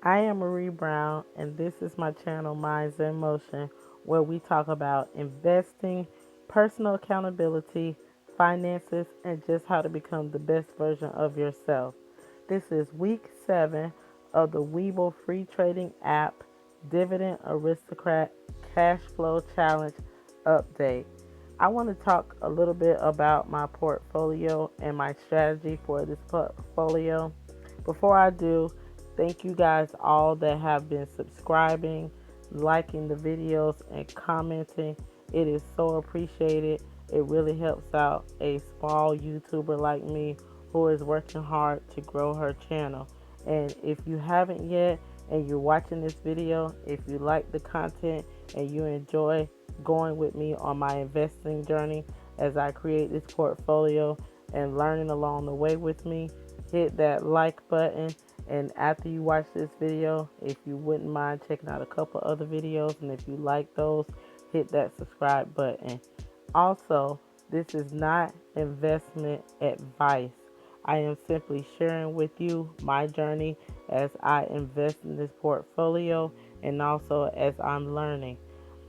I am Marie Brown, and this is my channel, Minds in Motion, where we talk about investing, personal accountability, finances, and just how to become the best version of yourself. This is week 7 of the Webull free trading app Dividend Aristocrat Cash Flow Challenge update. I want to talk a little bit about my portfolio and my strategy for this portfolio. Before I do, thank you guys all that have been subscribing, liking the videos, and commenting. It is so appreciated. It really helps out a small YouTuber like me who is working hard to grow her channel. And if you haven't yet and you're watching this video, if you like the content and you enjoy going with me on my investing journey as I create this portfolio and learning along the way with me, hit that like button. And after you watch this video, if you wouldn't mind checking out a couple other videos, and if you like those, hit that subscribe button. Also, this is not investment advice. I am simply sharing with you my journey as I invest in this portfolio and also as I'm learning.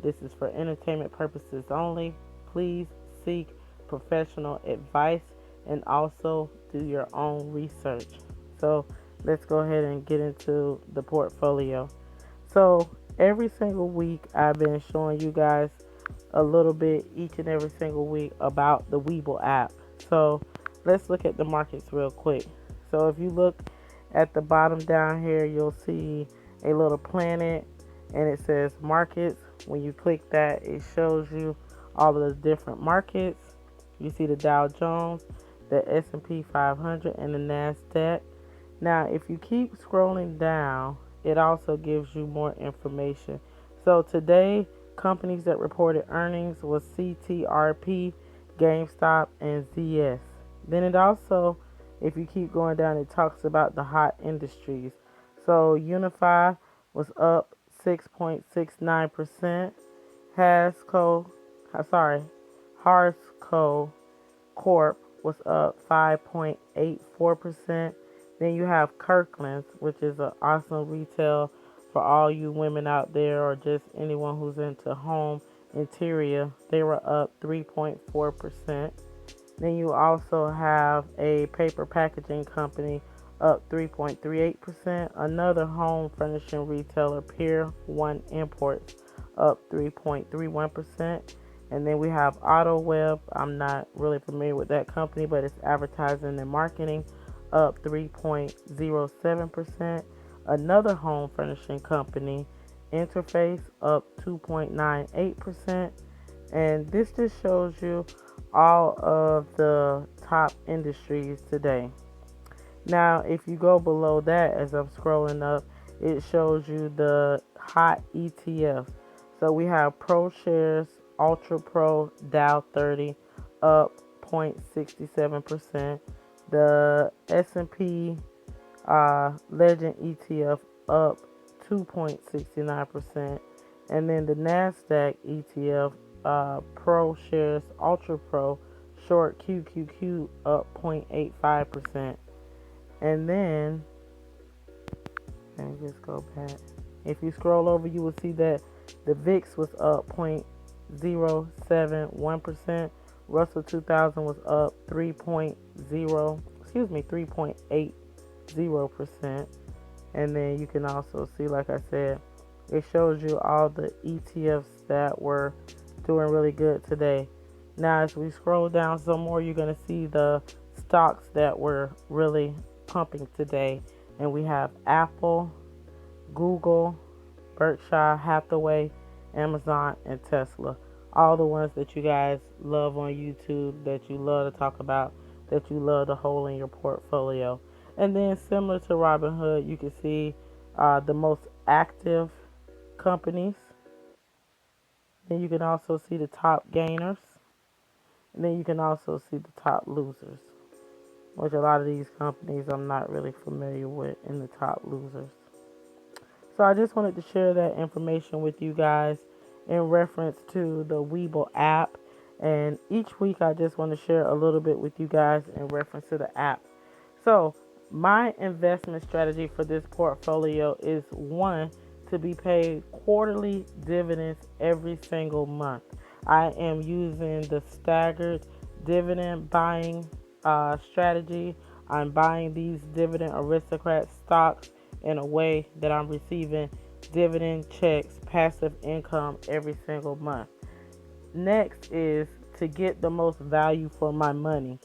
This is for entertainment purposes only. Please seek professional advice and also do your own research. So, let's go ahead and get into the portfolio. So, every single week, I've been showing you guys a little bit each and every single week about the Webull app. So, let's look at the markets real quick. So, if you look at the bottom down here, you'll see a little planet and it says markets. When you click that, it shows you all of the different markets. You see the Dow Jones, the S&P 500, and the NASDAQ. Now, if you keep scrolling down, it also gives you more information. So today, companies that reported earnings was CTRP, GameStop, and ZS. Then it also, if you keep going down, it talks about the hot industries. So Unify was up 6.69%. Hasco, sorry, Harsco Corp was up 5.84%. Then you have Kirkland's, which is an awesome retail for all you women out there or just anyone who's into home interior. They were up 3.4%. Then you also have a paper packaging company up 3.38%. Another home furnishing retailer, Pier 1 Imports, up 3.31%. And then we have AutoWeb. I'm not really familiar with that company, but it's advertising and marketing, up 3.07%. Another home furnishing company, Interface, up 2.98%. And this just shows you all of the top industries today. Now, if you go below that, as I'm scrolling up, it shows you the hot ETFs. So we have ProShares, Ultra Pro, Dow 30, up 0.67%. The S&P Legend ETF up 2.69%. And then the NASDAQ ETF Pro Shares Ultra Pro Short QQQ up 0.85%. And then, let me just go back. If you scroll over, you will see that the VIX was up 0.071%. Russell 2000 was up 3.80%. And then you can also see, like I said, it shows you all the ETFs that were doing really good today. Now, as we scroll down some more, you're going to see the stocks that were really pumping today. And we have Apple, Google, Berkshire Hathaway, Amazon, and Tesla. All the ones that you guys love on YouTube, that you love to talk about, that you love to hold in your portfolio. And then similar to Robinhood, you can see the most active companies. Then you can also see the top gainers. And then you can also see the top losers, which a lot of these companies I'm not really familiar with in the top losers. So I just wanted to share that information with you guys in reference to the Webull app. And each week I just want to share a little bit with you guys in reference to the app. So My investment strategy for this portfolio is one, to be paid quarterly dividends every single month. I am using the staggered dividend buying strategy. I'm buying these dividend aristocrat stocks in a way that I'm receiving dividend checks, passive income every single month. Next is to get the most value for my money.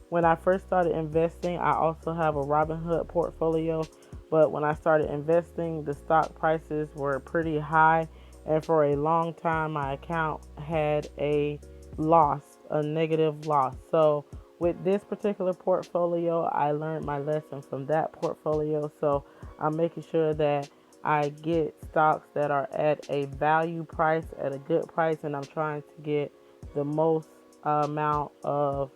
When I first started investing, I also have a Robinhood portfolio, but when I started investing, the stock prices were pretty high, and for a long time, my account had a negative loss. So, with this particular portfolio, I learned my lesson from that portfolio. So, I'm making sure that I get stocks that are at a value price, at a good price, and I'm trying to get the most amount of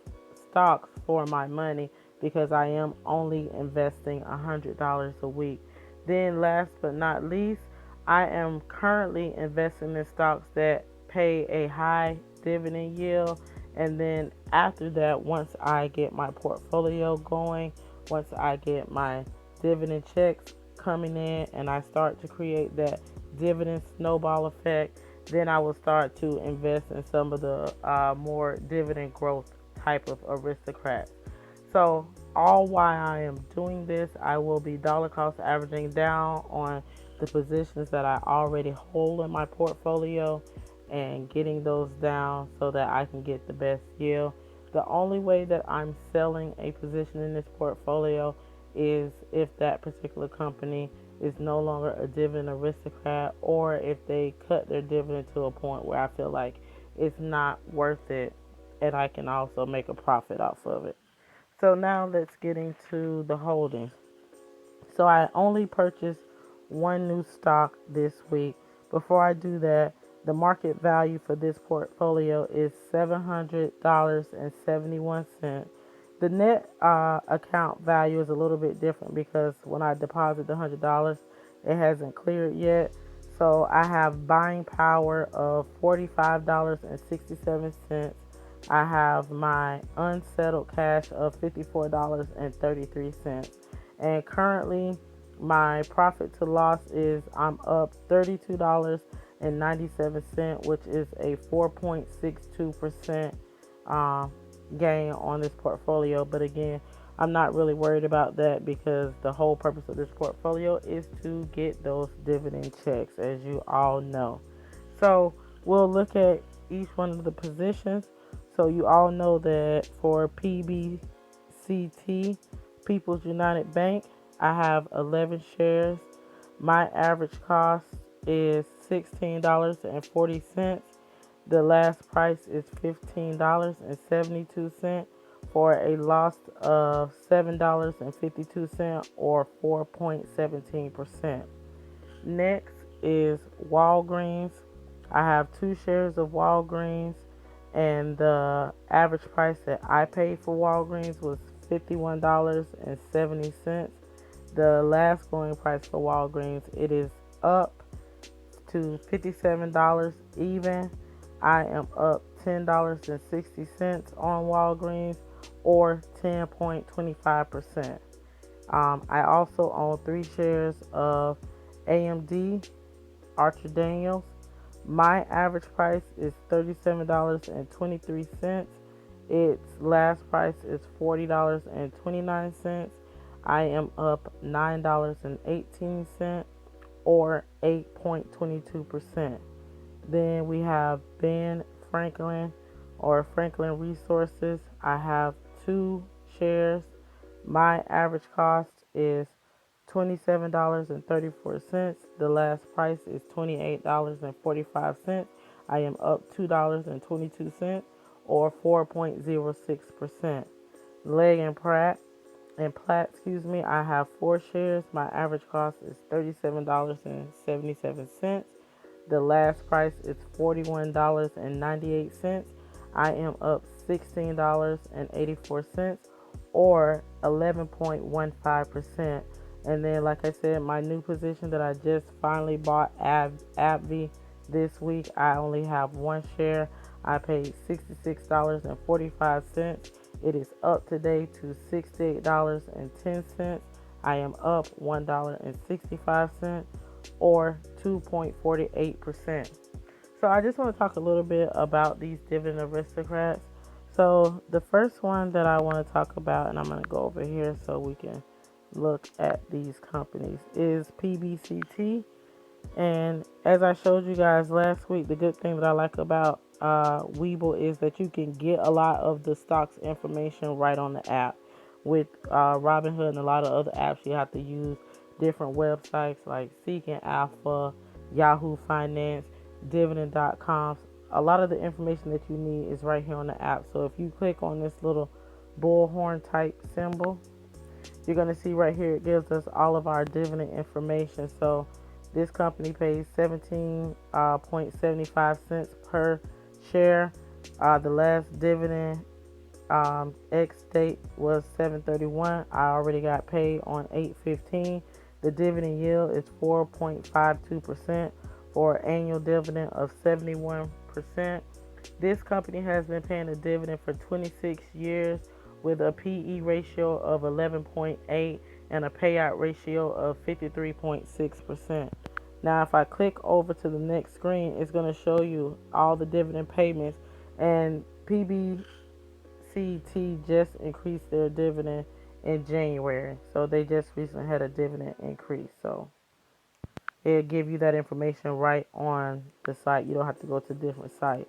stocks for my money because I am only investing $100 a week. Then, last but not least, I am currently investing in stocks that pay a high dividend yield. And then, after that, once I get my portfolio going, once I get my dividend checks coming in and I start to create that dividend snowball effect, then I will start to invest in some of the more dividend growth type of aristocrats. So, all while I am doing this, I will be dollar cost averaging down on the positions that I already hold in my portfolio and getting those down so that I can get the best yield. The only way that I'm selling a position in this portfolio is if that particular company is no longer a dividend aristocrat, or if they cut their dividend to a point where I feel like it's not worth it and I can also make a profit off of it. So now let's get into the holdings. So I only purchased one new stock this week. Before I do that, the market value for this portfolio is $700.71. The net account value is a little bit different because when I deposit the $100, it hasn't cleared yet. So I have buying power of $45.67. I have my unsettled cash of $54.33. And currently, my profit to loss is I'm up $32.97, which is a 4.62% gain on this portfolio. But again, I'm not really worried about that because the whole purpose of this portfolio is to get those dividend checks, as you all know. So we'll look at each one of the positions. So you all know that for PBCT, People's United Bank, I have 11 shares. My average cost is $16.40. The last price is $15.72 for a loss of $7.52 or 4.17%. Next is Walgreens. I have 2 shares of Walgreens, and the average price that I paid for Walgreens was $51.70. The last going price for Walgreens, it is up to $57 even. I am up $10.60 on Walgreens, or 10.25%. I also own 3 shares of AMD, Archer Daniels. My average price is $37.23. Its last price is $40.29. I am up $9.18 or 8.22%. Then we have Ben Franklin or Franklin Resources. I have 2 shares. My average cost is $27.34. The last price is $28.45. I am up $2.22 or 4.06%. Leg and Platt, I have 4 shares. My average cost is $37.77. The last price is $41.98. I am up $16.84 or 11.15%. And then, like I said, my new position that I just finally bought, AbbVie, this week, I only have 1 share. I paid $66.45. It is up today to $68.10. I am up $1.65 or 2.48%. So I just want to talk a little bit about these dividend aristocrats. So the first one that I want to talk about, and I'm going to go over here so we can look at these companies, is PBCT. And as I showed you guys last week, the good thing that I like about Webull is that you can get a lot of the stocks information right on the app. With Robinhood and a lot of other apps, you have to use different websites like Seeking Alpha, Yahoo Finance, dividend.com. A lot of the information that you need is right here on the app. So if you click on this little bullhorn type symbol, you're going to see right here it gives us all of our dividend information. So this company pays 17.75 cents per share. The last dividend X date was 7/31. I already got paid on 8/15. The dividend yield is 4.52% for an annual dividend of 71%. This company has been paying a dividend for 26 years with a PE ratio of 11.8 and a payout ratio of 53.6%. Now, if I click over to the next screen, it's going to show you all the dividend payments, and PBCT just increased their dividend in January. So they just recently had a dividend increase. So it'll give you that information right on the site. You don't have to go to a different site.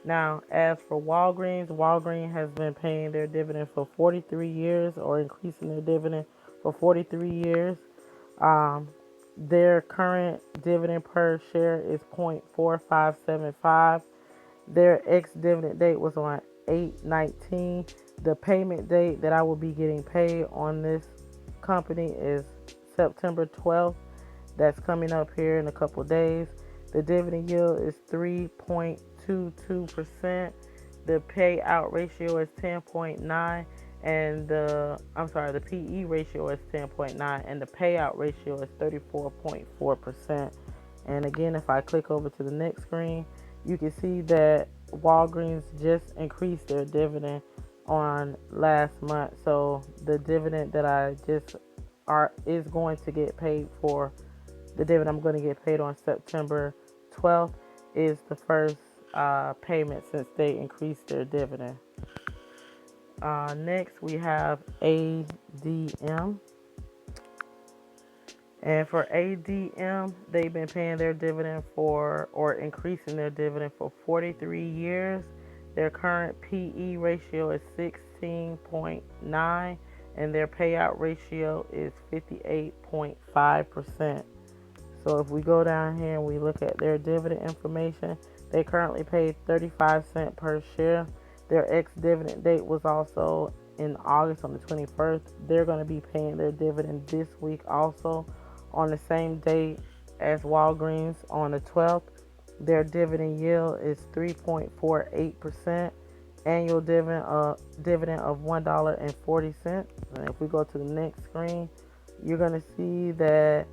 Now, as for Walgreens, Walgreens has been paying their dividend for 43 years or increasing their dividend for 43 years. Their current dividend per share is 0.4575. Their ex-dividend date was on 8/19. The payment date that I will be getting paid on this company is September 12th. That's coming up here in a couple days. The dividend yield is 3.22%. The payout ratio is 10.9, and the PE ratio is 10.9, and the payout ratio is 34.4%. And again, if I click over to the next screen, you can see that Walgreens just increased their dividend on last month. So the dividend that is going to get paid for, the dividend I'm going to get paid on September 12th is the first payment since they increased their dividend. Next, we have ADM. And for ADM, they've been paying their dividend or increasing their dividend for 43 years. Their current PE ratio is 16.9, and their payout ratio is 58.5%. So if we go down here and we look at their dividend information, they currently paid 35 cents per share. Their ex-dividend date was also in August on the 21st. They're going to be paying their dividend this week also on the same date as Walgreens on the 12th. Their dividend yield is 3.48%. Annual dividend of $1.40. And if we go to the next screen, you're going to see that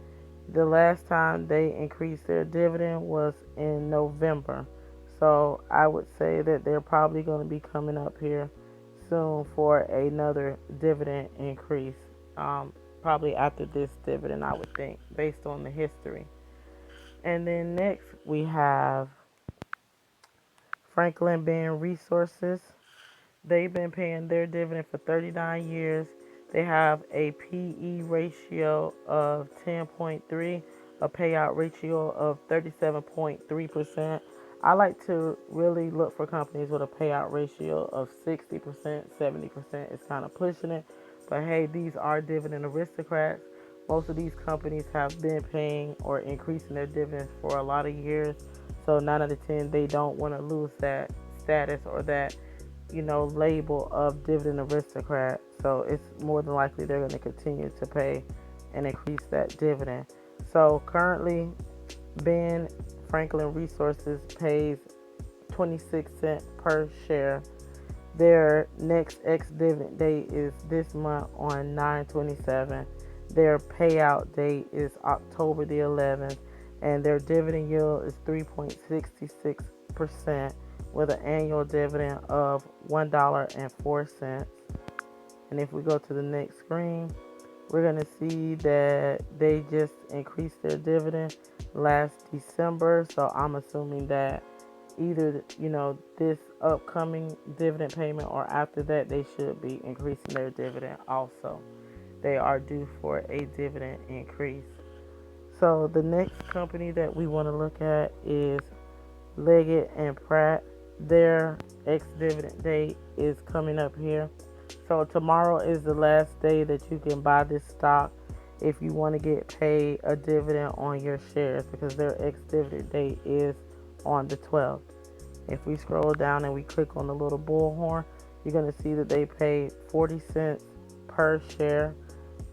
the last time they increased their dividend was in November. So I would say that they're probably going to be coming up here soon for another dividend increase. Probably after this dividend, I would think, based on the history. And then next we have Franklin Ben Resources. They've been paying their dividend for 39 years. They have a PE ratio of 10.3, a payout ratio of 37.3%. I like to really look for companies with a payout ratio of 60%, 70% is kind of pushing it. But hey, these are dividend aristocrats. Most of these companies have been paying or increasing their dividends for a lot of years. So 9 out of 10, they don't want to lose that status or that, label of dividend aristocrat. So it's more than likely they're going to continue to pay and increase that dividend. So currently, Ben Franklin Resources pays 26 cents per share. Their next ex-dividend date is this month on 9/27. Their payout date is October the 11th, and their dividend yield is 3.66% with an annual dividend of $1.04. And if we go to the next screen, we're going to see that they just increased their dividend last December. So I'm assuming that either, this upcoming dividend payment or after that, they should be increasing their dividend also. They are due for a dividend increase. So the next company that we want to look at is Leggett and Pratt. Their ex-dividend date is coming up here. So tomorrow is the last day that you can buy this stock if you want to get paid a dividend on your shares, because their ex-dividend date is on the 12th. If we scroll down and we click on the little bullhorn, you're going to see that they paid 40 cents per share,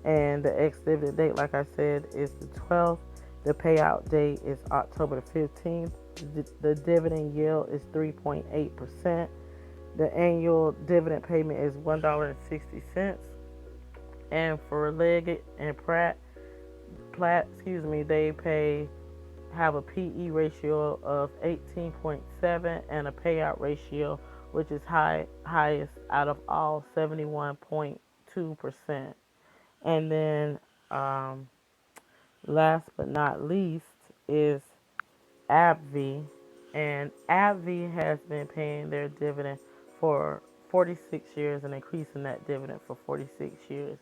and the ex-dividend date, like I said, is the 12th. The payout date is October the 15th. The dividend yield is 3.8%. The annual dividend payment is $1.60. And for Leggett and Pratt, they have a PE ratio of 18.7 and a payout ratio which is highest out of all, 71.2%. And then last but not least is AbbVie, and AbbVie has been paying their dividend for 46 years and increasing that dividend for 46 years.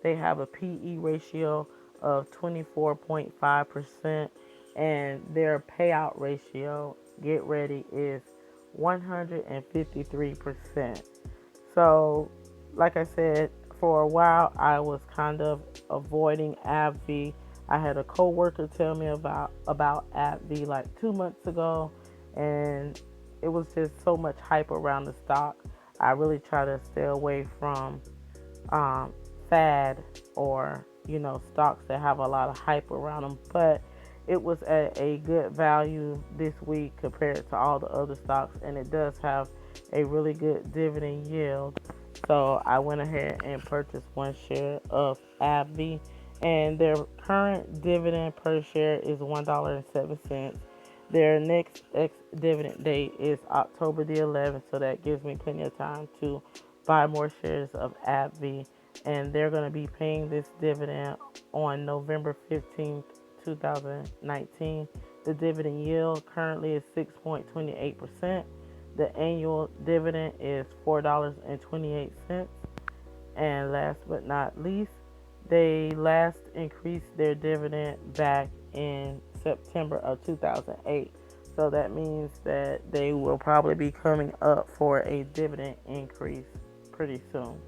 They have a PE ratio of 24.5%, and their payout ratio, get ready, is 153%. So, like I said, for a while I was kind of avoiding AbbVie. I had a coworker tell me about AbbVie like 2 months ago, and it was just so much hype around the stock. I really try to stay away from fad or stocks that have a lot of hype around them. But it was at a good value this week compared to all the other stocks, and it does have a really good dividend yield. So I went ahead and purchased one share of AbbVie, and their current dividend per share is $1.07. Their next ex-dividend date is October the 11th, so that gives me plenty of time to buy more shares of AbbVie. And they're going to be paying this dividend on November 15th, 2019. The dividend yield currently is 6.28%. The annual dividend is $4.28. And last but not least, they last increased their dividend back in September of 2008. So that means that they will probably be coming up for a dividend increase pretty soon.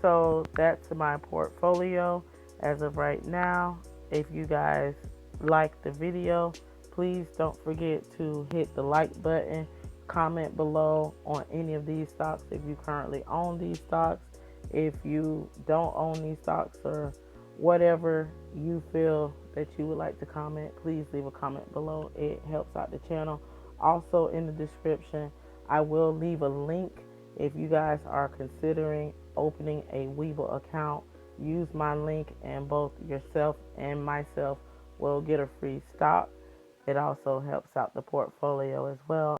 So that's my portfolio as of right now. If you guys like the video, please don't forget to hit the like button, comment below on any of these stocks if you currently own these stocks. If you don't own these stocks, or whatever you feel that you would like to comment, please leave a comment below. It helps out the channel. Also, in the description, I will leave a link if you guys are considering opening a Webull account. Use my link and both yourself and myself will get a free stock. It also helps out the portfolio as well.